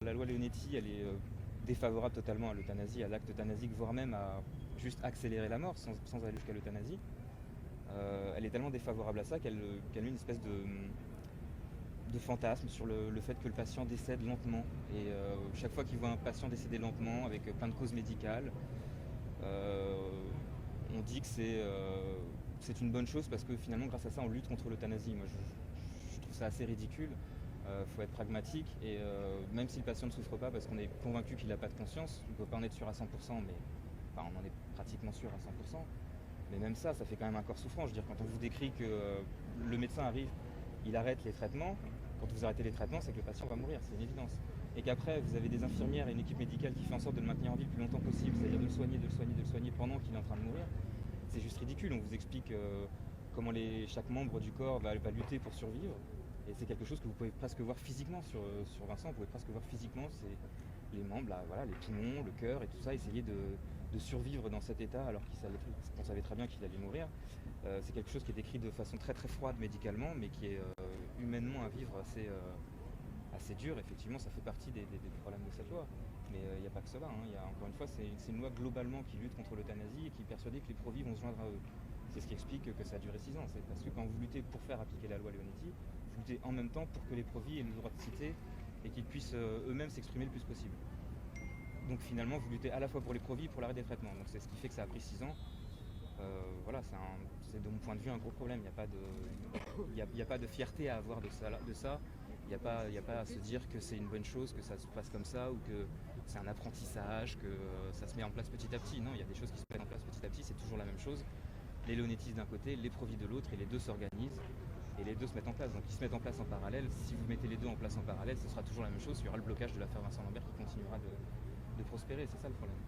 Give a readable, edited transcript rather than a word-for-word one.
La loi Leonetti, elle est défavorable totalement à l'euthanasie, à l'acte euthanasique, voire même à juste accélérer la mort sans aller jusqu'à l'euthanasie. Elle est tellement défavorable à ça qu'elle a une espèce de fantasme sur le fait que le patient décède lentement. Et chaque fois qu'il voit un patient décéder lentement, avec plein de causes médicales, euh, on dit que c'est une bonne chose parce que finalement, grâce à ça, on lutte contre l'euthanasie. Moi, je trouve ça assez ridicule. Faut être pragmatique et même si le patient ne souffre pas parce qu'on est convaincu qu'il n'a pas de conscience, on ne peut pas en être sûr à 100%, mais enfin, on en est pratiquement sûr à 100%. Mais même ça fait quand même un corps souffrant. Je veux dire, quand on vous décrit que le médecin arrive, il arrête les traitements, quand vous arrêtez les traitements, c'est que le patient va mourir, c'est une évidence. Et qu'après, vous avez des infirmières et une équipe médicale qui fait en sorte de le maintenir en vie le plus longtemps possible, c'est-à-dire de le soigner, de le soigner, de le soigner pendant qu'il est en train de mourir, c'est juste ridicule. On vous explique comment chaque membre du corps va lutter pour survivre. Et c'est quelque chose que vous pouvez presque voir physiquement sur Vincent, vous pouvez presque voir physiquement les membres, là, voilà, les poumons, le cœur et tout ça, essayer de survivre dans cet état alors qu'on savait très bien qu'il allait mourir. C'est quelque chose qui est décrit de façon très très froide médicalement, mais qui est humainement à vivre assez dur. Effectivement, ça fait partie des problèmes de cette loi. Mais il n'y a pas que cela. Hein. Encore une fois, c'est une loi globalement qui lutte contre l'euthanasie et qui est persuadée que les pro-vies vont se joindre à eux. C'est ce qui explique que ça a duré 6 ans. C'est parce que quand vous luttez pour faire appliquer la loi Leonetti, vous luttez en même temps pour que les pro-vies aient le droit de citer et qu'ils puissent eux-mêmes s'exprimer le plus possible. Donc finalement, vous luttez à la fois pour les pro-vies et pour l'arrêt des traitements. Donc c'est ce qui fait que ça a pris 6 ans. Voilà, c'est de mon point de vue un gros problème. Il n'y a pas de fierté à avoir de ça. Il n'y a pas à se dire que c'est une bonne chose, que ça se passe comme ça, ou que c'est un apprentissage, que ça se met en place petit à petit. Non, il y a des choses qui se mettent en place petit à petit, c'est toujours la même chose. Les Leonetti d'un côté, les pro-vie de l'autre, et les deux s'organisent, et les deux se mettent en place. Donc ils se mettent en place en parallèle. Si vous mettez les deux en place en parallèle, ce sera toujours la même chose. Il y aura le blocage de l'affaire Vincent Lambert qui continuera de prospérer, c'est ça le problème.